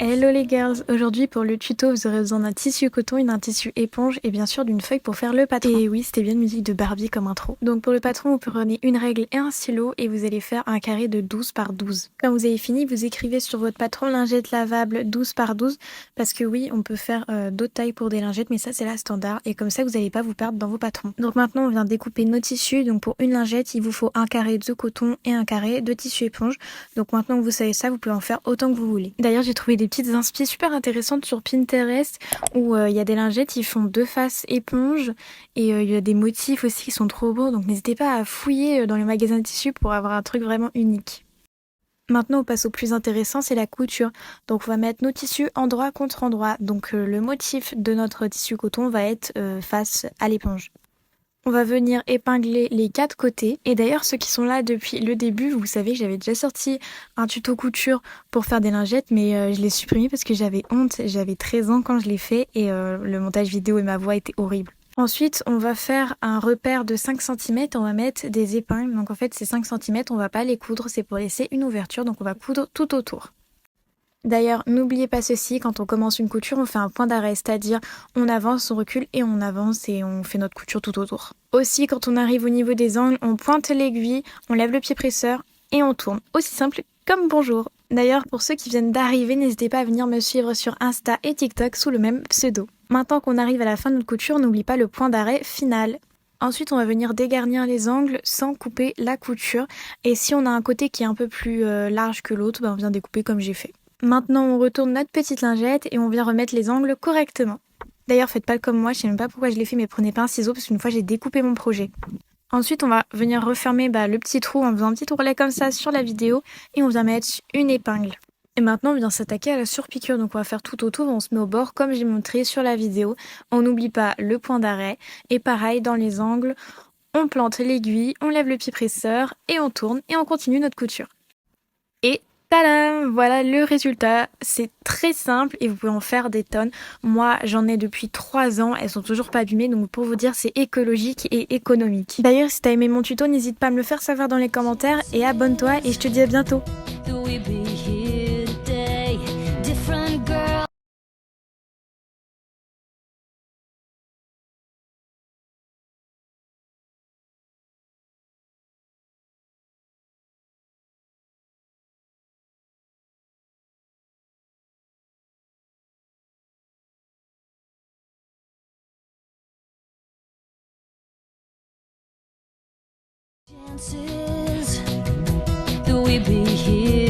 Hello les girls, aujourd'hui pour le tuto vous aurez besoin d'un tissu coton, d'un tissu éponge et bien sûr d'une feuille pour faire le patron. Et oui, c'était bien une musique de Barbie comme intro. Donc pour le patron vous prenez une règle et un stylo et vous allez faire un carré de 12 par 12. Quand vous avez fini, vous écrivez sur votre patron lingette lavable 12 par 12 parce que oui, on peut faire d'autres tailles pour des lingettes mais ça c'est la standard et comme ça vous n'allez pas vous perdre dans vos patrons. Donc maintenant on vient découper nos tissus, donc pour une lingette il vous faut un carré de coton et un carré de tissu éponge. Donc maintenant que vous savez ça, vous pouvez en faire autant que vous voulez. D'ailleurs j'ai trouvé des petites inspi super intéressantes sur Pinterest où il y a des lingettes, ils font deux faces éponge et il y a des motifs aussi qui sont trop beaux, donc n'hésitez pas à fouiller dans les magasins de tissus pour avoir un truc vraiment unique. Maintenant on passe au plus intéressant, c'est la couture. Donc on va mettre nos tissus endroit contre endroit, donc le motif de notre tissu coton va être face à l'éponge. On va venir épingler les 4 côtés. Et d'ailleurs, ceux qui sont là depuis le début, vous savez que j'avais déjà sorti un tuto couture pour faire des lingettes, mais je l'ai supprimé parce que j'avais honte. J'avais 13 ans quand je l'ai fait et le montage vidéo et ma voix étaient horribles. Ensuite, on va faire un repère de 5 cm, on va mettre des épingles. Donc en fait, ces 5 cm, on va pas les coudre, c'est pour laisser une ouverture, donc on va coudre tout autour. D'ailleurs, n'oubliez pas ceci, quand on commence une couture, on fait un point d'arrêt, c'est-à-dire on avance, on recule et on avance et on fait notre couture tout autour. Aussi, quand on arrive au niveau des angles, on pointe l'aiguille, on lève le pied presseur et on tourne. Aussi simple comme bonjour. D'ailleurs, pour ceux qui viennent d'arriver, n'hésitez pas à venir me suivre sur Insta et TikTok sous le même pseudo. Maintenant qu'on arrive à la fin de notre couture, n'oublie pas le point d'arrêt final. Ensuite, on va venir dégarnir les angles sans couper la couture. Et si on a un côté qui est un peu plus large que l'autre, on vient découper comme j'ai fait. Maintenant, on retourne notre petite lingette et on vient remettre les angles correctement. D'ailleurs, faites pas comme moi, je sais même pas pourquoi je l'ai fait, mais prenez pas un ciseau parce qu'une fois j'ai découpé mon projet. Ensuite, on va venir refermer le petit trou en faisant un petit ourlet comme ça sur la vidéo et on vient mettre une épingle. Et maintenant, on vient s'attaquer à la surpiqûre, donc on va faire tout autour, on se met au bord comme j'ai montré sur la vidéo. On n'oublie pas le point d'arrêt et pareil dans les angles, on plante l'aiguille, on lève le pied presseur et on tourne et on continue notre couture. Et tadam! Voilà le résultat, c'est très simple et vous pouvez en faire des tonnes. Moi j'en ai depuis 3 ans, elles sont toujours pas abîmées, donc pour vous dire c'est écologique et économique. D'ailleurs si t'as aimé mon tuto, n'hésite pas à me le faire savoir dans les commentaires et abonne-toi et je te dis à bientôt. Chances that we be here.